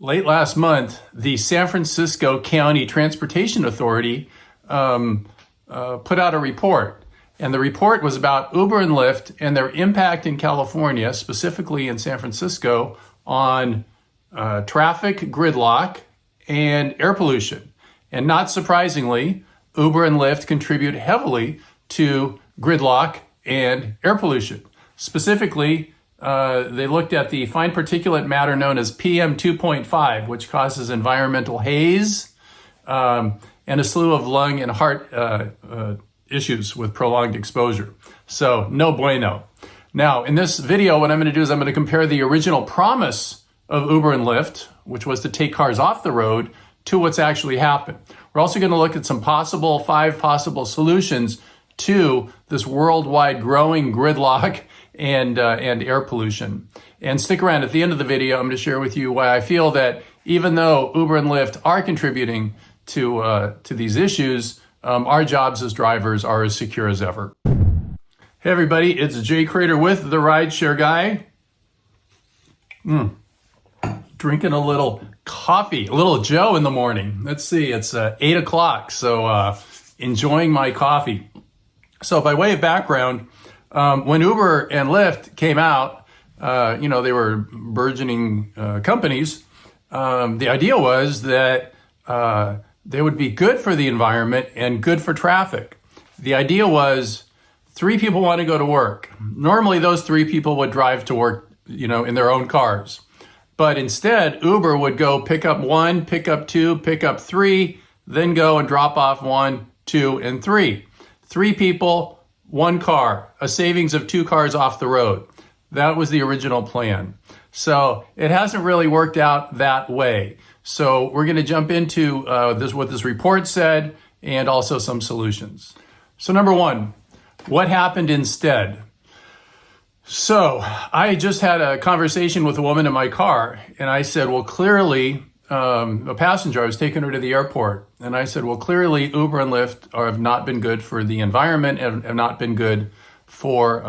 Late last month, the San Francisco County Transportation Authority put out a report. And the report was about Uber and Lyft and their impact in California, specifically in San Francisco, on traffic gridlock and air pollution. And not surprisingly, Uber and Lyft contribute heavily to gridlock and air pollution. Specifically, they looked at the fine particulate matter known as PM 2.5, which causes environmental haze and a slew of lung and heart issues with prolonged exposure. So no bueno. Now, in this video, what I'm going to do is I'm going to compare the original promise of Uber and Lyft, which was to take cars off the road, to what's actually happened. We're also going to look at five possible solutions to this worldwide growing gridlock and air pollution. And stick around. At the end of the video, I'm going to share with you why I feel that even though Uber and Lyft are contributing to these issues, our jobs as drivers are as secure as ever. Hey everybody, it's Jay Crater with the RideShare Guy. Drinking a little coffee, a little Joe in the morning. Let's see, it's 8 o'clock, so enjoying my coffee. So by way of background, when Uber and Lyft came out, they were burgeoning companies. The idea was that they would be good for the environment and good for traffic. The idea was 3 people want to go to work. Normally, those 3 people would drive to work, in their own cars. But instead, Uber would go pick up 1, pick up 2, pick up 3, then go and drop off 1, 2, and 3. 3 people, 1 car, a savings of 2 cars off the road. That was the original plan. So it hasn't really worked out that way. So we're going to jump into what this report said and also some solutions. So number 1, what happened instead? So I just had a conversation with a woman in my car, and I said, well, clearly, a passenger, I was taking her to the airport, and I said, well, clearly Uber and Lyft have not been good for the environment and have not been good for,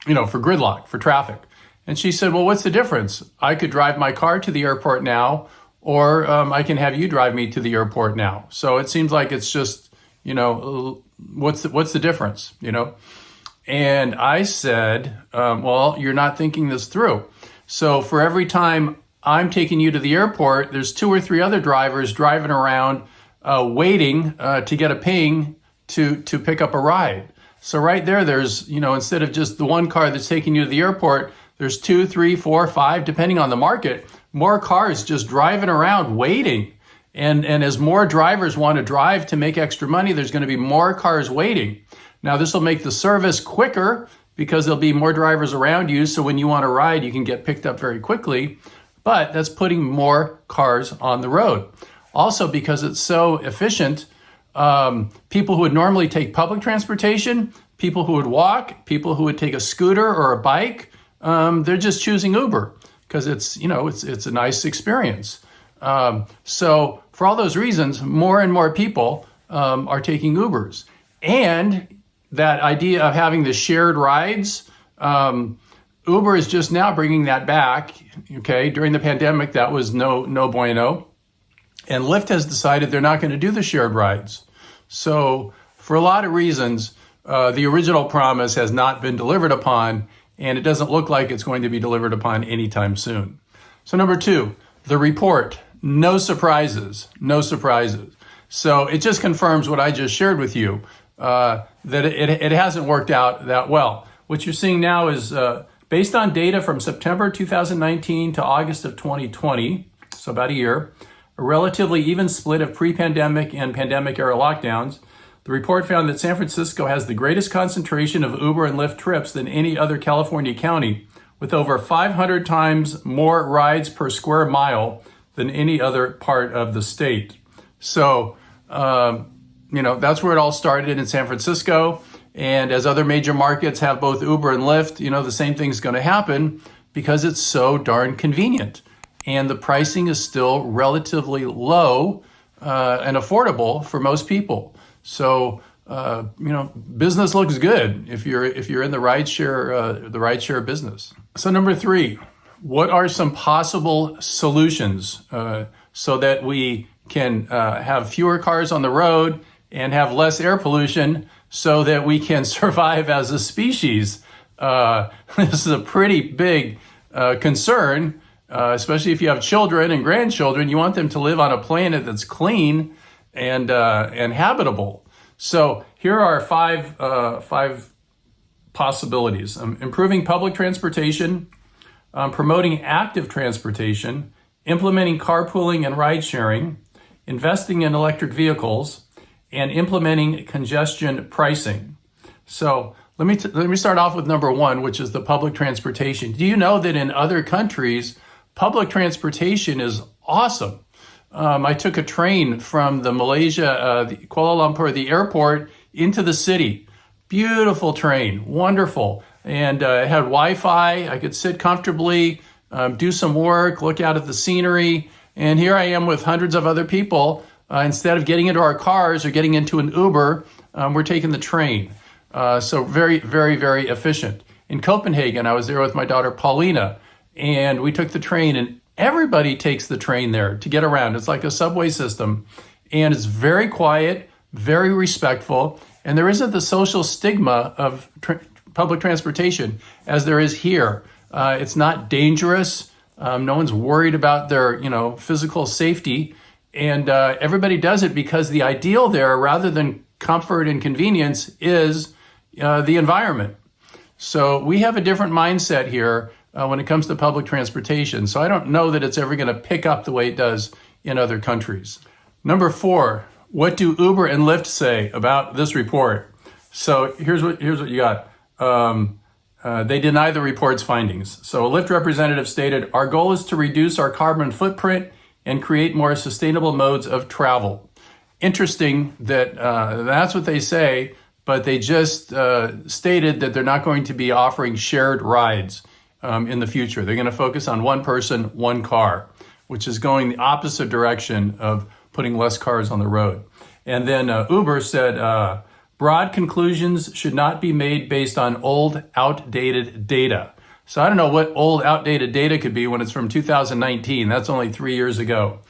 for gridlock, for traffic. And she said, well, what's the difference? I could drive my car to the airport now, or I can have you drive me to the airport now. So it seems like it's just, what's the difference, And I said, well, you're not thinking this through. So for every time I'm taking you to the airport, there's 2 or 3 other drivers driving around waiting to get a ping to pick up a ride. So right there's, instead of just the 1 car that's taking you to the airport, there's 2, 3, 4, 5, depending on the market, more cars just driving around waiting. And as more drivers want to drive to make extra money, there's going to be more cars waiting. Now, this will make the service quicker because there'll be more drivers around you. So when you want to ride, you can get picked up very quickly. But that's putting more cars on the road. Also, because it's so efficient, people who would normally take public transportation, people who would walk, people who would take a scooter or a bike, they're just choosing Uber because it's a nice experience. So for all those reasons, more and more people are taking Ubers. And that idea of having the shared rides, Uber is just now bringing that back. Okay, during the pandemic, that was no bueno. And Lyft has decided they're not going to do the shared rides. So for a lot of reasons, the original promise has not been delivered upon, and it doesn't look like it's going to be delivered upon anytime soon. So number 2, the report. No surprises. So it just confirms what I just shared with you, that it hasn't worked out that well. What you're seeing now is based on data from September 2019 to August of 2020, so about a year, a relatively even split of pre-pandemic and pandemic-era lockdowns. The report found that San Francisco has the greatest concentration of Uber and Lyft trips than any other California county, with over 500 times more rides per square mile than any other part of the state. So, that's where it all started in San Francisco. And as other major markets have both Uber and Lyft, the same thing's going to happen because it's so darn convenient. And the pricing is still relatively low and affordable for most people. So, business looks good if you're in the rideshare business. So number 3, what are some possible solutions so that we can have fewer cars on the road and have less air pollution so that we can survive as a species? This is a pretty big concern, especially if you have children and grandchildren. You want them to live on a planet that's clean and habitable. So here are five possibilities: improving public transportation, promoting active transportation, implementing carpooling and ride sharing, investing in electric vehicles, and implementing congestion pricing. So let me start off with number one, which is the public transportation. Do you know that in other countries, public transportation is awesome? I took a train from the Kuala Lumpur, the airport, into the city. Beautiful train, wonderful. And it had Wi-Fi. I could sit comfortably, do some work, look out at the scenery. And here I am with hundreds of other people. Instead of getting into our cars or getting into an Uber, we're taking the train. So very, very, very efficient. In Copenhagen, I was there with my daughter Paulina, and we took the train, and everybody takes the train there to get around. It's like a subway system, and it's very quiet, very respectful, and there isn't the social stigma of public transportation as there is here. It's not dangerous. No one's worried about their, physical safety, and everybody does it because the ideal there, rather than comfort and convenience, is the environment. So we have a different mindset here when it comes to public transportation. So I don't know that it's ever going to pick up the way it does in other countries. Number 4, what do Uber and Lyft say about this report? So here's what you got. They deny the report's findings. So a Lyft representative stated, "Our goal is to reduce our carbon footprint and create more sustainable modes of travel." Interesting that that's what they say, but they just stated that they're not going to be offering shared rides in the future. They're going to focus on one person, one car, which is going the opposite direction of putting less cars on the road. And then Uber said, broad conclusions should not be made based on old, outdated data. So I don't know what old, outdated data could be when it's from 2019. That's only 3 years ago.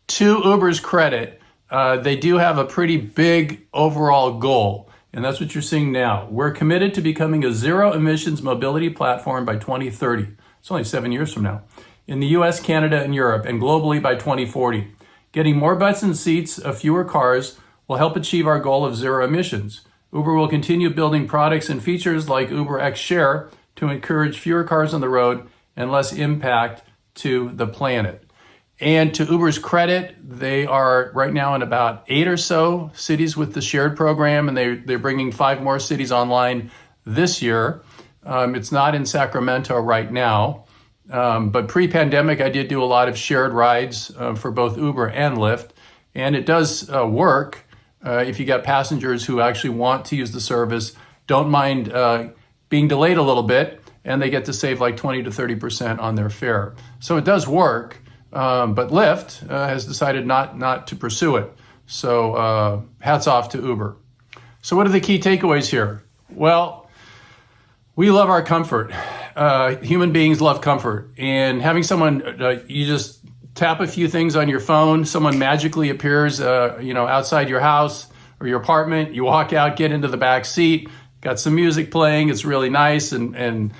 To Uber's credit, they do have a pretty big overall goal. And that's what you're seeing now. We're committed to becoming a zero emissions mobility platform by 2030. It's only 7 years from now. In the US, Canada, and Europe, and globally by 2040. Getting more butts and seats of fewer cars will help achieve our goal of zero emissions. Uber will continue building products and features like UberX Share to encourage fewer cars on the road and less impact to the planet. And to Uber's credit, they are right now in about 8 or so cities with the shared program, and they're bringing 5 more cities online this year. It's not in Sacramento right now, but pre-pandemic, I did do a lot of shared rides for both Uber and Lyft, and it does work if you got passengers who actually want to use the service, don't mind being delayed a little bit, and they get to save like 20 to 30% on their fare. So it does work. But Lyft has decided not to pursue it. So hats off to Uber. So what are the key takeaways here? Well, we love our comfort. Human beings love comfort. And having someone, you just tap a few things on your phone, someone magically appears outside your house or your apartment, you walk out, get into the back seat, got some music playing, it's really nice and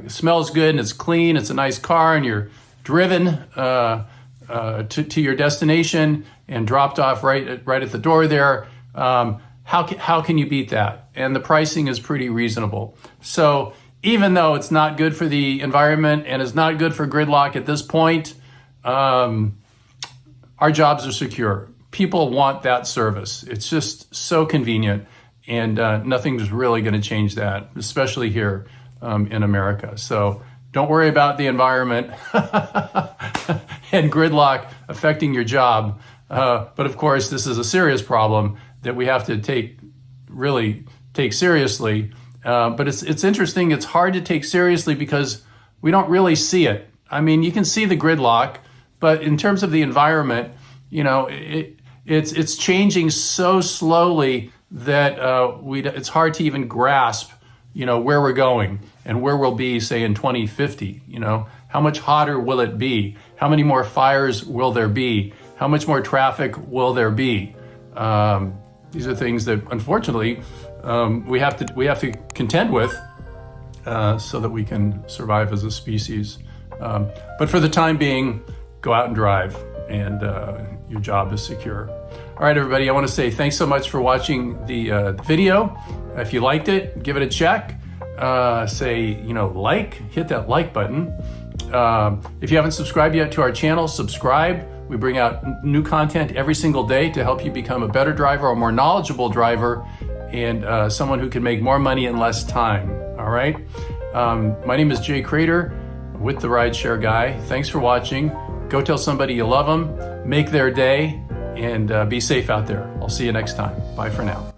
smells good and it's clean, it's a nice car, and you're driven to your destination and dropped off right at the door there. How can you beat that? And the pricing is pretty reasonable. So even though it's not good for the environment and is not good for gridlock at this point, our jobs are secure. People want that service. It's just so convenient, and nothing's really going to change that, especially here in America. So don't worry about the environment and gridlock affecting your job. But of course, this is a serious problem that we have to take seriously. But it's interesting. It's hard to take seriously because we don't really see it. I mean, you can see the gridlock, but in terms of the environment, it's changing so slowly that it's hard to even grasp where we're going and where we'll be, say, in 2050. How much hotter will it be? How many more fires will there be? How much more traffic will there be? These are things that, unfortunately, we have to contend with so that we can survive as a species. But for the time being, go out and drive, and your job is secure. All right, everybody, I want to say thanks so much for watching the video. If you liked it, give it a check. Hit that like button. If you haven't subscribed yet to our channel, subscribe. We bring out new content every single day to help you become a better driver, a more knowledgeable driver, and someone who can make more money in less time. All right. My name is Jay Crater with the RideShare Guy. Thanks for watching. Go tell somebody you love them, make their day, and be safe out there. I'll see you next time. Bye for now.